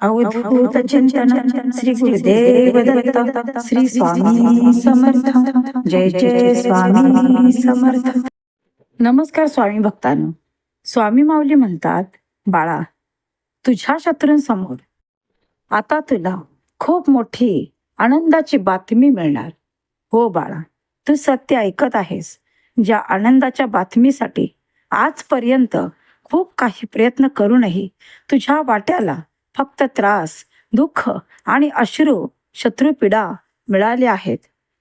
अवधूत चिंतन श्री गुरुदेव दत्त श्री स्वामी समर्थ. जय जय स्वामी समर्थ. नमस्कार स्वामी भक्तांनो. स्वामी माऊली म्हणतात, बाळा, तुझ्या शत्रूंसमोर आता तुला खूप मोठी आनंदाची बातमी मिळणार. हो बाळा, तू सत्य ऐकत आहेस. ज्या आनंदाच्या बातमीसाठी आजपर्यंत खूप काही प्रयत्न करूनही तुझ्या वाट्याला फक्त त्रास, दुःख आणि अश्रू, शत्रुपीडा मिळाले आहेत.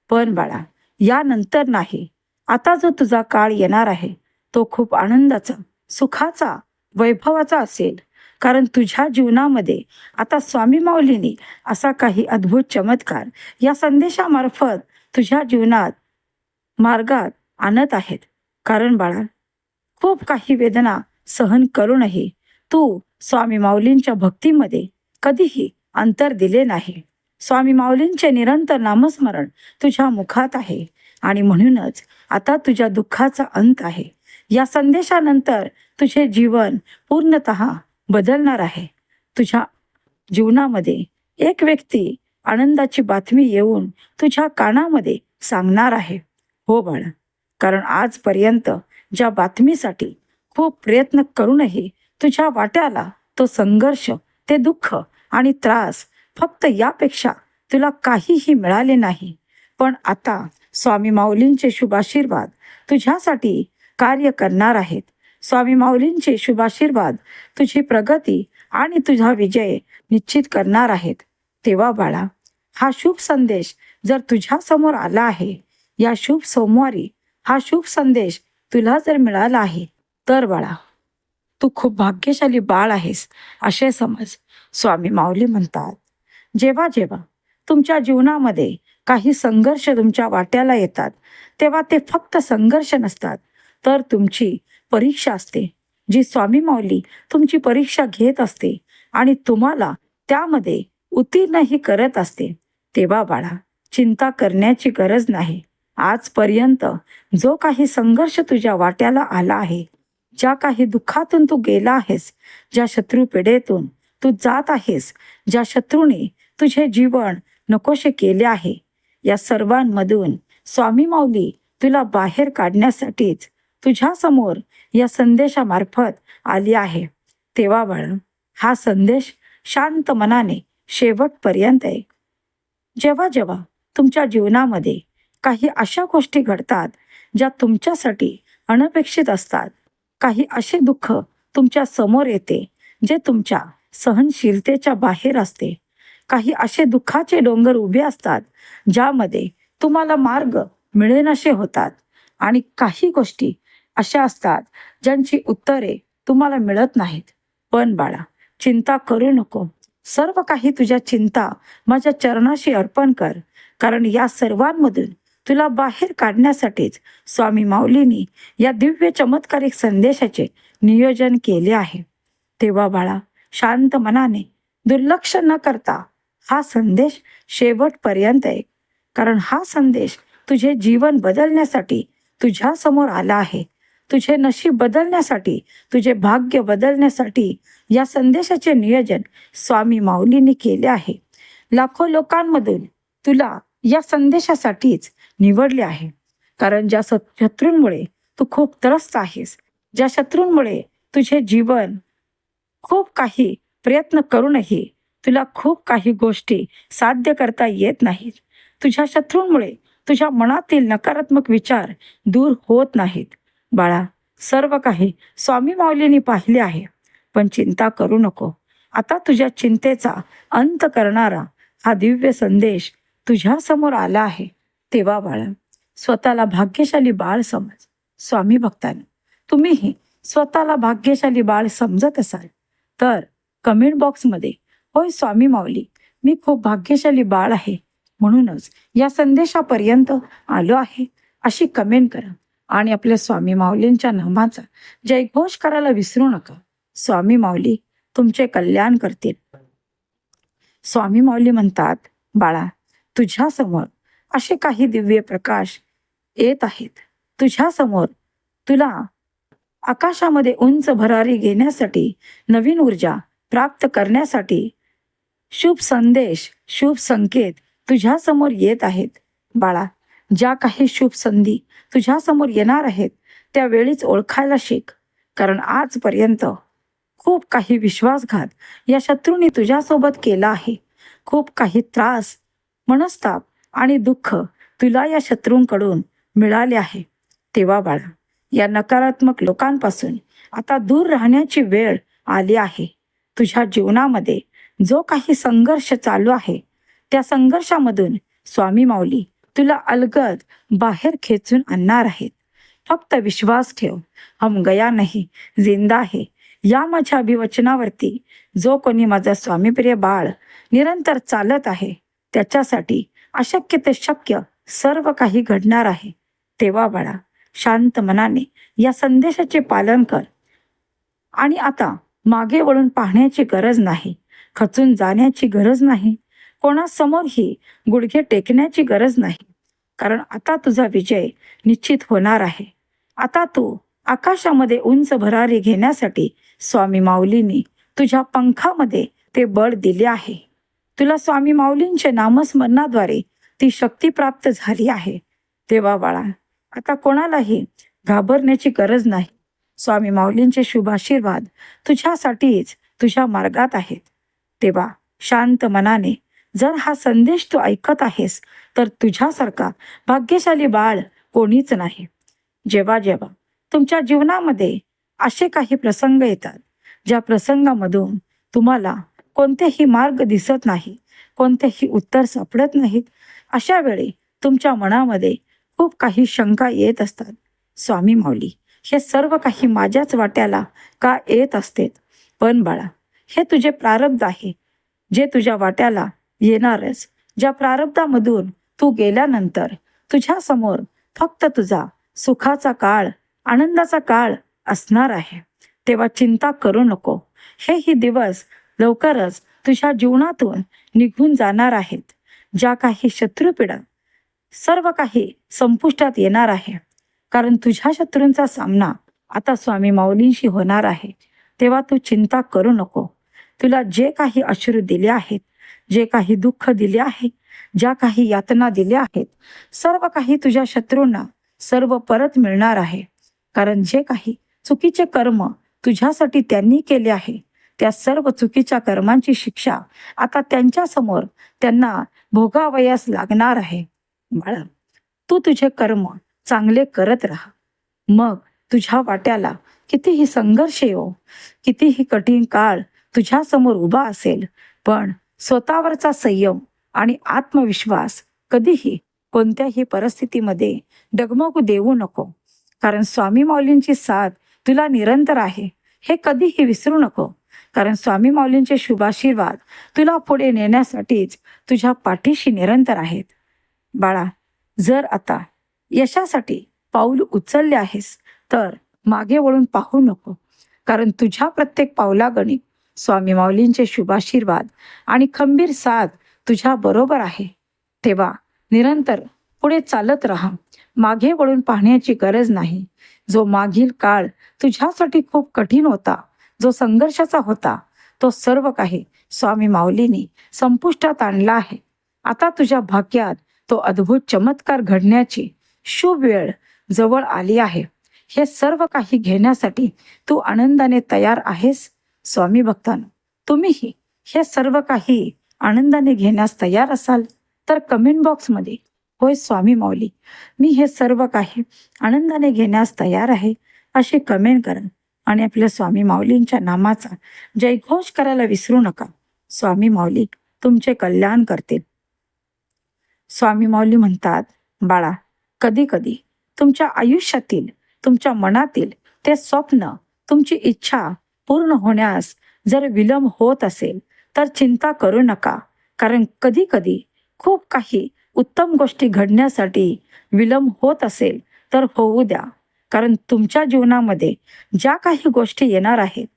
पण बाळा, यानंतर नाही. आता जो तुझा काळ येणार आहे तो खूप आनंदाचा, सुखाचा, वैभवाचा असेल. कारण तुझ्या जीवनामध्ये आता स्वामी माऊलींनी असा काही अद्भुत चमत्कार या संदेशामार्फत तुझ्या जीवनात मार्गात आणत आहेत. कारण बाळा, खूप काही वेदना सहन करूनही तू स्वामी माऊलींच्या भक्तीमध्ये कधीही अंतर दिले नाही. स्वामी माऊलींचे निरंतर नामस्मरण तुझ्या मुखात आहे आणि म्हणूनच आता तुझ्या दुःखाचा अंत आहे. या संदेशानंतर तुझे जीवन पूर्णतः बदलणार आहे. तुझ्या जीवनामध्ये एक व्यक्ती आनंदाची बातमी येऊन तुझ्या कानामध्ये सांगणार आहे. हो बाळा, कारण आजपर्यंत ज्या बातमीसाठी खूप प्रयत्न करूनही तुझ्या वाट्याला तो संघर्ष, ते दुःख आणि त्रास फक्त यापेक्षा तुला काहीही मिळाले नाही. पण आता स्वामी माऊलींचे शुभाशीर्वाद तुझ्यासाठी कार्य करणार आहेत. स्वामी माऊलींचे शुभाशीर्वाद तुझी प्रगती आणि तुझा विजय निश्चित करणार आहेत. तेव्हा बाळा, हा शुभ संदेश जर तुझ्या समोर आला आहे, या शुभ सोमवारी हा शुभ संदेश तुला जर मिळाला आहे, तर बाळा, तू खूप भाग्यशाली बाळ आहेस असे समज. स्वामी माऊली म्हणतात, जेव्हा जेव्हा तुमच्या जीवनामध्ये काही संघर्ष तुमच्या वाट्याला येतात, तेव्हा ते फक्त संघर्ष नसतात, तर तुमची परीक्षा असते. जी स्वामी माऊली तुमची परीक्षा घेत असते आणि तुम्हाला त्यामध्ये उत्तीर्णही करत असते. तेव्हा बाळा, चिंता करण्याची गरज नाही. आजपर्यंत जो काही संघर्ष तुझ्या वाट्याला आला आहे, ज्या काही दुःखातून तू गेला आहेस, ज्या शत्रुपीडेतून तू जात आहेस, ज्या शत्रूने तुझे जीवन नकोशे केले आहे, या सर्वांमधून स्वामी माऊली तुला बाहेर काढण्यासाठीच तुझ्या समोर या संदेशामार्फत आली आहे. तेव्हा बाळा, हा संदेश शांत मनाने शेवटपर्यंत ऐक. जेव्हा जेव्हा तुमच्या जीवनामध्ये काही अशा गोष्टी घडतात ज्या तुमच्यासाठी अनपेक्षित असतात, काही असे दुःख तुमच्या समोर येते जे तुमच्या सहनशीलतेच्या बाहेर असते, काही असे दुःखाचे डोंगर उभे असतात ज्यामध्ये तुम्हाला मार्ग मिळेनासे होतात, आणि काही गोष्टी अशा असतात ज्यांची उत्तरे तुम्हाला मिळत नाहीत. पण बाळा, चिंता करू नको. सर्व काही तुझ्या चिंता माझ्या चरणाशी अर्पण कर. कारण या सर्वांमधून तुला बाहेर काढण्यासाठीच स्वामी माऊलींनी या दिव्य चमत्कारिक संदेशाचे नियोजन केले आहे. तेव्हा बाळा, शांत मनाने दुर्लक्ष न करता हा संदेश शेवटपर्यंत ऐक. कारण हा संदेश तुझे जीवन बदलण्यासाठी तुझ्या समोर आला आहे. तुझे नशीब बदलण्यासाठी, तुझे भाग्य बदलण्यासाठी या संदेशाचे नियोजन स्वामी माऊलींनी केले आहे. लाखो लोकांमधून तुला या संदेशासाठीच निवडले आहे. कारण ज्या शत्रूंमुळे तू खूप त्रस्त आहेस, ज्या शत्रूंमुळे तुझे जीवन खूप काही प्रयत्न करूनही तुला खूप काही गोष्टी साध्य करता येत नाहीत, तुझ्या शत्रूंमुळे तुझ्या मनातील नकारात्मक विचार दूर होत नाहीत. बाळा, सर्व काही स्वामी माऊलींनी पाहिले आहे. पण चिंता करू नको. आता तुझ्या चिंतेचा अंत करणारा हा दिव्य संदेश तुझ्या समोर आला आहे. तेव्हा बाळा, स्वतःला भाग्यशाली बाळ समज. स्वामी भक्तांनो, तुम्हीही स्वतःला भाग्यशाली बाळ समजत असाल तर कमेंट बॉक्समध्ये होय स्वामी माऊली, मी खूप भाग्यशाली बाळ आहे, म्हणूनच या संदेशापर्यंत आलो आहे, अशी कमेंट करा. आणि आपल्या स्वामी माऊलींच्या नामाचा जयघोष करायला विसरू नका. स्वामी माऊली तुमचे कल्याण करतील. स्वामी माऊली म्हणतात, बाळा, तुझ्या समोर असे काही दिव्य प्रकाश येत आहेत. तुझ्या समोर तुला आकाशामध्ये उंच भरारी घेण्यासाठी, नवीन ऊर्जा प्राप्त करण्यासाठी शुभ संदेश, शुभ संकेत तुझ्या समोर येत आहेत. बाळा, ज्या काही शुभ संधी तुझ्या समोर येणार आहेत त्यावेळीच ओळखायला शिक. कारण आजपर्यंत खूप काही विश्वासघात या शत्रूंनी तुझ्यासोबत केला आहे. खूप काही त्रास, मनस्ताप आणि दुःख तुला या शत्रूंकडून मिळाले आहे. तेव्हा बाळा, या नकारात्मक लोकांपासून आता दूर राहण्याची वेळ आली आहे. तुझ्या जीवनामध्ये जो काही संघर्ष चालू आहे त्या संघर्षामधून स्वामी माऊली तुला अलगद बाहेर खेचून आणणार आहेत. फक्त विश्वास ठेव. हम गया नाही, जिंदा आहे या माझ्या अभिवचनावरती जो कोणी माझा स्वामीप्रिय बाळ निरंतर चालत आहे त्याच्यासाठी अशक्य ते शक्य सर्व काही घडणार आहे. तेव्हा बाळा, शांत मनाने या संदेशाचे पालन कर. आणि आता मागे वळून पाहण्याची गरज नाही, खचून जाण्याची गरज नाही, कोणासमोरही गुडघे टेकण्याची गरज नाही. कारण आता तुझा विजय निश्चित होणार आहे. आता तू आकाशामध्ये उंच भरारी घेण्यासाठी स्वामी माऊलींनी तुझ्या पंखामध्ये ते बळ दिले आहे. तुला स्वामी माऊलींच्या नामस्मरणाद्वारे ती शक्ती प्राप्त झाली आहे. तेव्हा बाळा, आता कोणालाही घाबरण्याची गरज नाही. स्वामी माऊलींचे शुभ आशीर्वाद तुझ्यासाठीच तुझ्या मार्गात आहेत. तेव्हा शांत मनाने जर हा संदेश तू ऐकत आहेस तर तुझ्यासारखा भाग्यशाली बाळ कोणीच नाही. जेव्हा जेव्हा तुमच्या जीवनामध्ये असे काही प्रसंग येतात ज्या प्रसंगामधून तुम्हाला कोणतेही मार्ग दिसत नाही, कोणतेही उत्तर सापडत नाहीत, अशा वेळी तुमच्या मनामध्ये खूप काही शंका येत असतात. स्वामी माऊली, हे सर्व काही माझ्याच वाट्याला का येत असते? पण बाळा, हे तुझे प्रारब्ध आहे जे तुझ्या वाट्याला येणारच. ज्या प्रारब्धामधून तू गेल्यानंतर तुझ्या समोर फक्त तुझा सुखाचा काळ, आनंदाचा काळ असणार आहे. तेव्हा चिंता करू नको. हेही दिवस लवकरच तुझ्या जीवनातून निघून जाणार आहेत. ज्या काही शत्रुपीडा सर्व काही संपुष्टात येणार आहे. कारण तुझ्या शत्रूंचा सामना आता स्वामी माऊलींशी होणार आहे. तेव्हा तू चिंता करू नको. तुला जे काही अश्रू दिले आहेत, जे काही दुःख दिले आहे, ज्या काही यातना दिल्या आहेत, सर्व काही तुझ्या शत्रूंना सर्व परत मिळणार आहे. कारण जे काही चुकीचे कर्म तुझ्यासाठी त्यांनी केले आहे त्या सर्व चुकीच्या कर्मांची शिक्षा आता त्यांच्या समोर त्यांना भोगावयास लागणार आहे. बाळा, तू तुझे कर्म चांगले करत राहा. मग तुझ्या वाट्याला कितीही संघर्ष येऊ, कितीही कठीण काळ तुझ्या समोर उभा असेल, पण स्वतःवरचा संयम आणि आत्मविश्वास कधीही कोणत्याही परिस्थितीमध्ये डगमगू देऊ नको. कारण स्वामी माऊलींची साथ तुला निरंतर आहे हे कधीही विसरू नको. कारण स्वामी माऊलींचे शुभाशीर्वाद तुला पुढे नेण्यासाठीच तुझ्या पाठीशी निरंतर आहेत. बाळा, जर आता यशासाठी पाऊल उचलले आहेस तर मागे वळून पाहू नको. कारण तुझ्या प्रत्येक पावलागणिक स्वामी माऊलींचे शुभाशीर्वाद आणि खंबीर साथ तुझ्या बरोबर आहे. तेव्हा निरंतर पुढे चालत राहा. मागे वळून पाहण्याची गरज नाही. जो मागील काळ तुझ्यासाठी खूप कठीण होता, जो संघर्षाचा होता, तो सर्व काही स्वामी माऊलींनी संपुष्टात आणला आहे. आता तुझ्या भाग्यात तो अद्भुत चमत्कार घडण्याची शुभ वेळ जवळ आली आहे. हे सर्व काही घेण्यासाठी तू आनंदाने तयार आहेस? स्वामी भक्तांनो, तुम्हीही हे सर्व काही आनंदाने घेण्यास तयार असाल तर कमेंट बॉक्समध्ये होय स्वामी माऊली, मी हे सर्व काही आनंदाने घेण्यास तयार आहे अशी कमेंट करा. आणि आपल्या स्वामी माऊलींच्या नामाचा जयघोष करायला विसरू नका. स्वामी माऊली तुमचे कल्याण करतील. स्वामी माऊली म्हणतात, बाळा, कधी कधी तुमच्या आयुष्यातील, तुमच्या मनातील ते स्वप्न, तुमची इच्छा पूर्ण होण्यास जर विलंब होत असेल तर चिंता करू नका. कारण कधी कधी खूप काही उत्तम गोष्टी घडण्यासाठी विलंब होत असेल तर होऊ द्या. कारण तुमच्या जीवनामध्ये ज्या काही गोष्टी येणार आहेत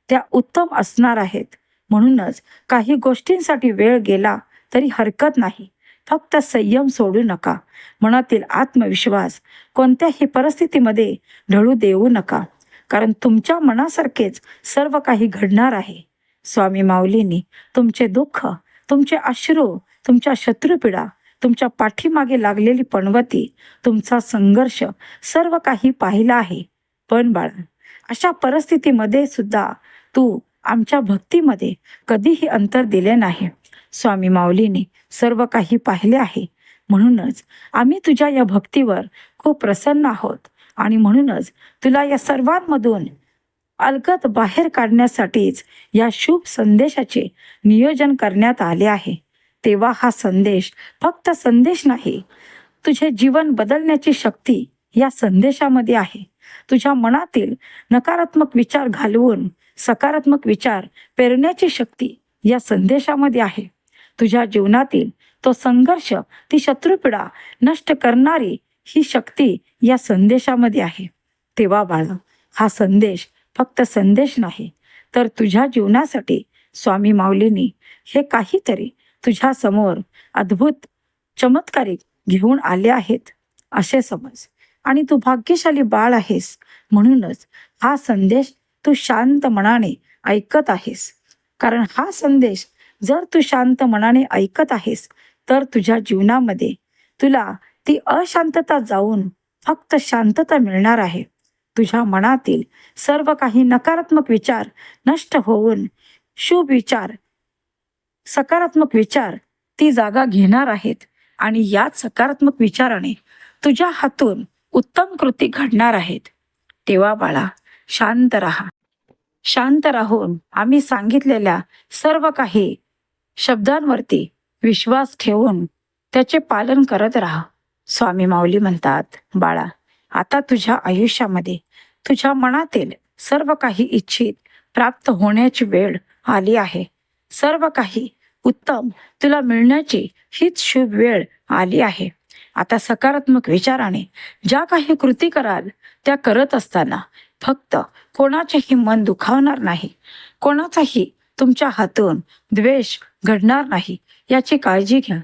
त्या उत्तम असणार आहेत. म्हणूनच काही गोष्टींसाठी वेळ गेला तरी हरकत नाही. फक्त संयम सोडू नका. मनातील आत्मविश्वास कोणत्याही परिस्थितीमध्ये ढळू देऊ नका. कारण तुमच्या मनासारखेच सर्व काही घडणार आहे. स्वामी माऊलींनी तुमचे दुःख तुमचे अश्रू, तुमच्या शत्रुपीडा, तुमच्या पाठीमागे लागलेली पणवती, तुमचा संघर्ष सर्व काही पाहिलं आहे. पण बाळा, अशा परिस्थितीमध्ये सुद्धा तू आमच्या भक्तीमध्ये कधीही अंतर दिले नाही. स्वामी माऊलीने सर्व काही पाहिले आहे. म्हणूनच आम्ही तुझ्या या भक्तीवर खूप प्रसन्न आहोत आणि म्हणूनच तुला या सर्वांमधून अलगद बाहेर काढण्यासाठीच या शुभ संदेशाचे नियोजन करण्यात आले आहे. तेव्हा हा संदेश फक्त संदेश नाही, तुझे जीवन बदलण्याची शक्ती या संदेशामध्ये आहे. तुझ्या मनातील नकारात्मक विचार घालवून सकारात्मक विचार पेरण्याची शक्ती या संदेशामध्ये आहे. तुझ्या जीवनातील तो संघर्ष, ती शत्रुपीडा नष्ट करणारी ही शक्ती या संदेशामध्ये आहे. तेव्हा बाळा, हा संदेश फक्त संदेश नाही, तर तुझ्या जीवनासाठी स्वामी माऊलींनी हे काहीतरी तुझ्या समोर अद्भुत चमत्कारिक घेऊन आले आहेत असे समज. आणि तू भाग्यशाली बाळ आहेस, म्हणूनच हा संदेश तू शांत मनाने ऐकत आहेस. कारण हा संदेश जर तू शांत मनाने ऐकत आहेस तर तुझ्या जीवनामध्ये तुला ती अशांतता जाऊन फक्त शांतता मिळणार आहे. तुझ्या मनातील सर्व काही नकारात्मक विचार नष्ट होऊन शुभ विचार, सकारात्मक विचार ती जागा घेणार आहेत. आणि याच सकारात्मक विचाराने तुझ्या हातून उत्तम कृती घडणार आहेत. तेव्हा बाळा, शांत राहा. शांत राहून आम्ही सांगितलेल्या सर्व काही शब्दांवरती विश्वास ठेवून त्याचे पालन करत राहा. स्वामी माऊली म्हणतात, बाळा, आता तुझ्या आयुष्यामध्ये तुझ्या मनातील सर्व काही इच्छित प्राप्त होण्याची वेळ आली आहे. सर्व काही उत्तम तुला मिळण्याची हीच शुभ वेळ आली आहे. आता सकारात्मक विचाराने ज्या काही कृती कराल त्या करत असताना फक्त कोणाचेही मन दुखावणार नाही, कोणाचाही तुमच्या हातून द्वेष घडणार नाही याची काळजी घ्या.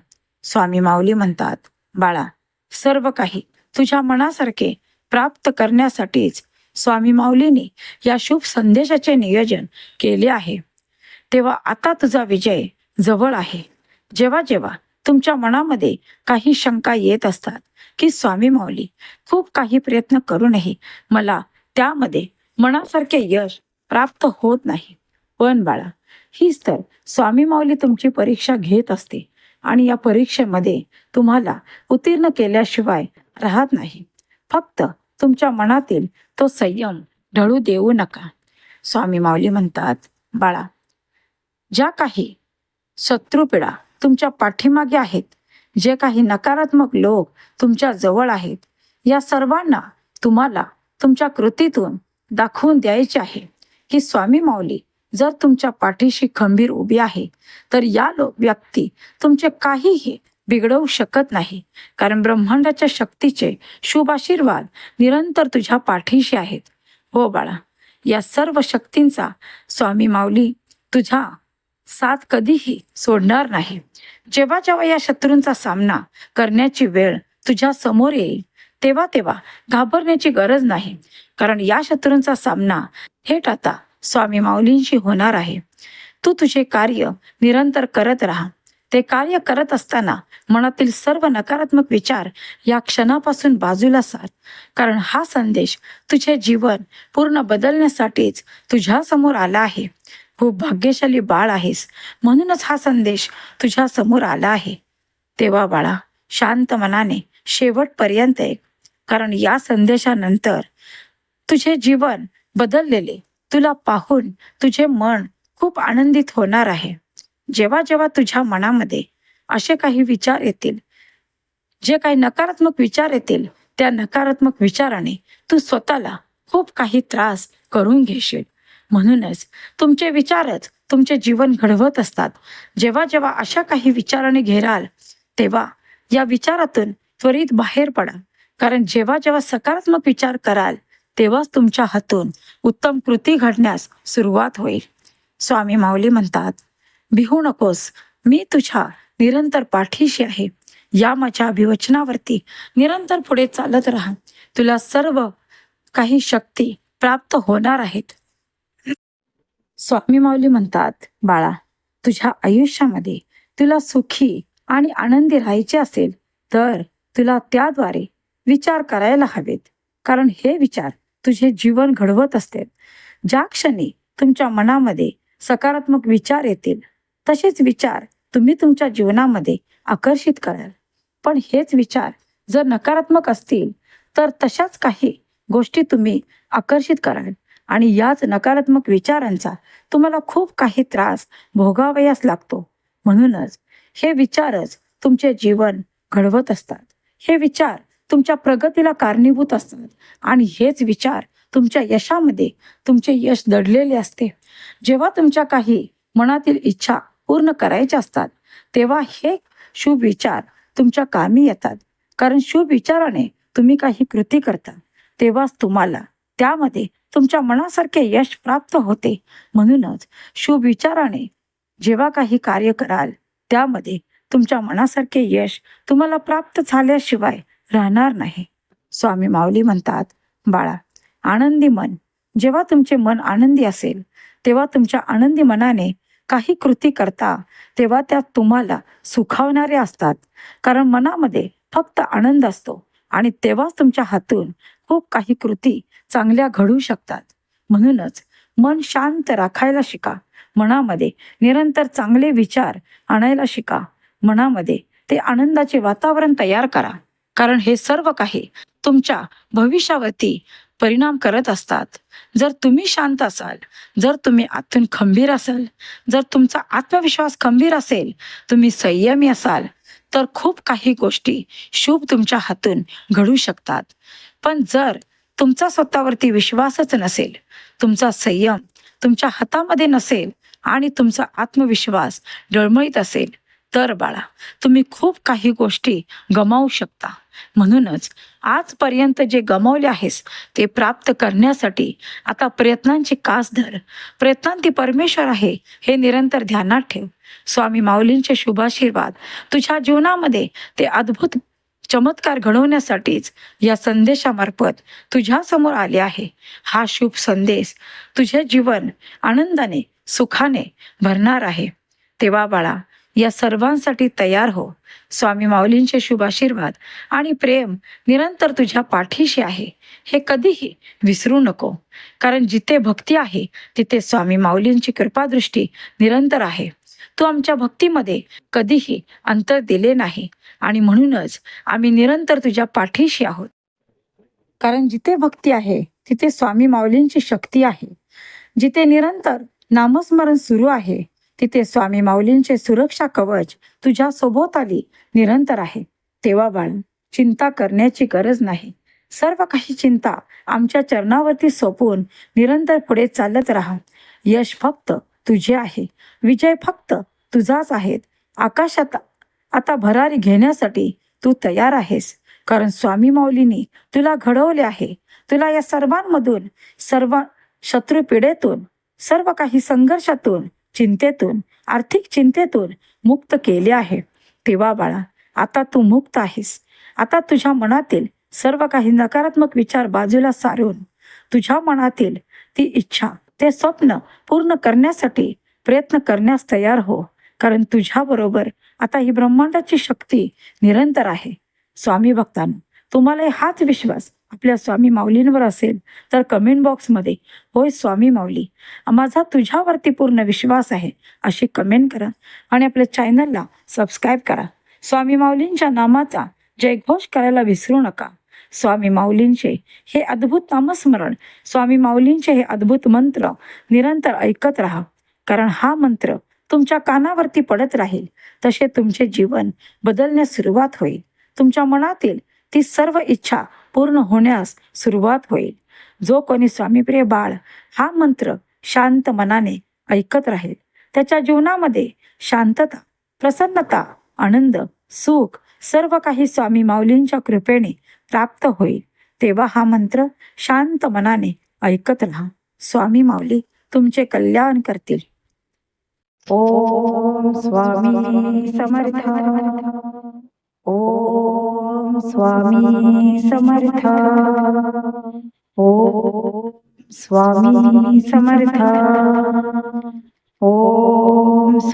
स्वामी माऊली म्हणतात, बाळा, सर्व काही तुझ्या मनासारखे प्राप्त करण्यासाठीच स्वामी माऊलींनी या शुभ संदेशाचे नियोजन केले आहे. तेव्हा आता तुझा विजय जवळ आहे. जेव्हा जेव्हा तुमच्या मनामध्ये काही शंका येत असतात की स्वामी माऊली, खूप काही प्रयत्न करूनही मला त्यामध्ये मनासारखे यश प्राप्त होत नाही. पण बाळा, हीच तर स्वामी माऊली तुमची परीक्षा घेत असते आणि या परीक्षेमध्ये तुम्हाला उत्तीर्ण केल्याशिवाय राहत नाही. फक्त तुमच्या मनातील तो संयम ढळू देऊ नका. स्वामी माऊली म्हणतात, बाळा, ज्या काही शत्रुपीडा तुमच्या पाठीमागे आहेत, जे काही नकारात्मक लोक तुमच्या जवळ आहेत, या सर्वांना तुम्हाला तुमच्या कृतीतून दाखवून द्यायचे आहे की स्वामी माऊली जर तुमच्या पाठीशी खंबीर उभी आहे तर या व्यक्ती तुमचे काहीही बिघडवू शकत नाही. कारण ब्रह्मांडाच्या शक्तीचे शुभ आशीर्वाद निरंतर तुझ्या पाठीशी आहेत. हो बाळा, या सर्व शक्तींचा स्वामी माऊली तुझा साथ कधीही सोडणार नाही. जेव्हा जेव्हा या शत्रूंचा सामना करण्याची वेळ तुझ्या समोर येईल तेव्हा तेव्हा घाबरण्याची गरज नाही. कारण या शत्रूंचा सामना थेट आता स्वामी माऊलींशी होणार आहे. तू तुझे कार्य निरंतर करत राहा. ते कार्य करत असताना मनातील सर्व नकारात्मक विचार या क्षणापासून बाजूला सार. कारण हा संदेश तुझे जीवन पूर्ण बदलण्यासाठीच तुझ्या समोर आला आहे. खूप भाग्यशाली बाळ आहेस, म्हणूनच हा संदेश तुझ्या समोर आला आहे. तेव्हा बाळा, शांत मनाने शेवटपर्यंत ऐक. कारण या संदेशानंतर तुझे जीवन बदललेले तुला पाहून तुझे मन खूप आनंदित होणार आहे. जेव्हा जेव्हा तुझ्या मनामध्ये असे काही विचार येतील, जे काही नकारात्मक विचार येतील, त्या नकारात्मक विचाराने तू स्वतःला खूप काही त्रास करून घेशील. म्हणूनच तुमचे विचारच तुमचे जीवन घडवत असतात. जेव्हा जेव्हा अशा काही विचाराने घेराल तेव्हा या विचारातून त्वरित बाहेर पडा. कारण जेव्हा जेव्हा सकारात्मक विचार कराल तेव्हाच तुमच्या हातून उत्तम कृती घडण्यास सुरुवात होईल. स्वामी माऊली म्हणतात, भिवू नकोस, मी तुझ्या निरंतर पाठीशी आहे. या माझ्या अभिवचनावरती निरंतर पुढे चालत राहा. तुला सर्व काही शक्ती प्राप्त होणार आहेत. स्वामी माऊली म्हणतात, बाळा, तुझ्या आयुष्यामध्ये तुला सुखी आणि आनंदी राहायचे असेल तर तुला त्याद्वारे विचार करायला हवेत, कारण हे विचार तुझे जीवन घडवत असते. ज्या क्षणी तुमच्या मनामध्ये सकारात्मक विचार येतील तसेच विचार तुम्ही तुमच्या जीवनामध्ये आकर्षित कराल. पण हेच विचार जर नकारात्मक असतील तर तशाच काही गोष्टी तुम्ही आकर्षित कराल आणि याच नकारात्मक विचारांचा तुम्हाला खूप काही त्रास भोगावयास लागतो. म्हणूनच हे विचारच तुमचे जीवन घडवत असतात. हे विचार तुमच्या प्रगतीला कारणीभूत असतात आणि हेच विचार तुमच्या यशामध्ये तुमचे यश दडलेले असते. जेव्हा तुमच्या काही मनातील इच्छा पूर्ण करायच्या असतात तेव्हा हे शुभ विचार तुमच्या कामी येतात, कारण शुभ विचाराने तुम्ही काही कृती करता तेव्हाच तुम्हाला त्यामध्ये तुमच्या मनासारखे यश प्राप्त होते. म्हणूनच शुभ विचाराने जेव्हा काही कार्य कराल त्यामध्ये तुमच्या मनासारखे यश तुम्हाला प्राप्त झाल्याशिवाय राहणार नाही. स्वामी माऊली म्हणतात, बाळा, आनंदी मन, जेव्हा तुमचे मन आनंदी असेल तेव्हा तुमच्या आनंदी मनाने काही कृती करता तेव्हा त्या तुम्हाला सुखावणारे असतात, कारण मनामध्ये फक्त आनंद असतो आणि तेव्हाच तुमच्या हातून खूप काही कृती चांगल्या घडू शकतात. म्हणूनच मन शांत राखायला शिका. मनामध्ये निरंतर चांगले विचार आणायला शिका. मनामध्ये ते आनंदाचे वातावरण तयार करा, कारण हे सर्व काही तुमच्या भविष्यावरती परिणाम करत असतात. जर तुम्ही शांत असाल, जर तुम्ही आतून खंबीर असाल, जर तुमचा आत्मविश्वास खंबीर असेल, तुम्ही संयमी असाल तर खूप काही गोष्टी शुभ तुमच्या हातून घडू शकतात. पण जर तुमचा स्वतःवरती विश्वासच नसेल, तुमचा संयम तुमच्या हातामध्ये नसेल आणि तुमचा आत्मविश्वास डळमळीत असेल तर बाळा, तुम्ही खूप काही गोष्टी गमावू शकता. म्हणूनच आजपर्यंत जे गमावले आहेस ते प्राप्त करण्यासाठी आता प्रयत्नांची कास धर. प्रयत्नांती परमेश्वर आहे हे निरंतर ध्यानात ठेव. स्वामी माऊलींचे शुभाशीर्वाद तुझ्या जीवनामध्ये ते अद्भुत चमत्कार घडवण्यासाठीच या संदेशामार्फत तुझ्या समोर आले आहे. हा शुभ संदेश तुझे जीवन आनंदाने सुखाने भरणार आहे. तेव्हा बाळा, या सर्वांसाठी तयार हो. स्वामी माऊलींचे शुभाशीर्वाद आणि प्रेम निरंतर तुझ्या पाठीशी आहे हे कधीही विसरू नको, कारण जिथे भक्ती आहे तिथे स्वामी माऊलींची कृपादृष्टी निरंतर आहे. तू आमच्या भक्तीमध्ये कधीही अंतर दिले नाही आणि म्हणूनच आम्ही निरंतर तुझ्या पाठीशी आहोत, कारण जिथे भक्ती आहे तिथे स्वामी माऊलींची शक्ती आहे. जिथे निरंतर नामस्मरण सुरू आहे तिथे स्वामी माऊलींचे सुरक्षा कवच तुझ्या सोबताली निरंतर आहे. तेव्हा बाळ, चिंता करण्याची गरज नाही. सर्व काही चिंता आमच्या चरणावरती सोपवून निरंतर पुढे चालत राहा. यश फक्त तुझे आहे, विजय फक्त तुझाच आहे. आकाशात आता भरारी घेण्यासाठी तू तयार आहेस, कारण स्वामी माऊलींनी तुला घडवले आहे. तुला या सर्वांमधून, सर्व शत्रू पीडेतून, सर्व काही संघर्षातून, चिंतेतून, आर्थिक चिंतेतून मुक्त केले आहे. तेव्हा बाळा, आता तू मुक्त आहेस. आता तुझ्या मनातील सर्व काही नकारात्मक विचार बाजूला सारून तुझ्या मनातील ती इच्छा, ते स्वप्न पूर्ण करण्यासाठी प्रयत्न करण्यास तयार हो, कारण तुझ्या बरोबर आता ही ब्रह्मांडाची शक्ती निरंतर आहे. स्वामी भक्तांनो, तुम्हाला हाच विश्वास आपल्या स्वामी माऊलींवर असेल तर कमेंट बॉक्समध्ये होय स्वामी माऊली, माझा तुझ्यावरती पूर्ण विश्वास आहे अशी कमेंट करा आणि आपल्या चॅनलला सबस्क्राईब करा. स्वामी माऊलींच्या नामाचा जयघोष करायला विसरू नका. स्वामी माऊलींचे हे अद्भुत नामस्मरण, स्वामी माऊलींचे हे अद्भुत मंत्र निरंतर ऐकत राहा, कारण हा मंत्र तुमच्या कानावरती पडत राहील तसे तुमचे जीवन बदलण्यास सुरुवात होईल. तुमच्या मनातील ती सर्व इच्छा पूर्ण होण्यास सुरुवात होईल. जो कोणी स्वामीप्रिय बाळ हा मंत्र शांत मनाने ऐकत राहील त्याच्या जीवनामध्ये शांतता, प्रसन्नता, आनंद, सुख सर्व काही स्वामी माऊलींच्या कृपेने प्राप्त होईल. तेव्हा हा मंत्र शांत मनाने ऐकत राहा. स्वामी माऊली तुमचे कल्याण करतील. ओम स्वामी समर्थ. ओम स्वामी समर्थ. ओम स्वामी समर्थ. ओम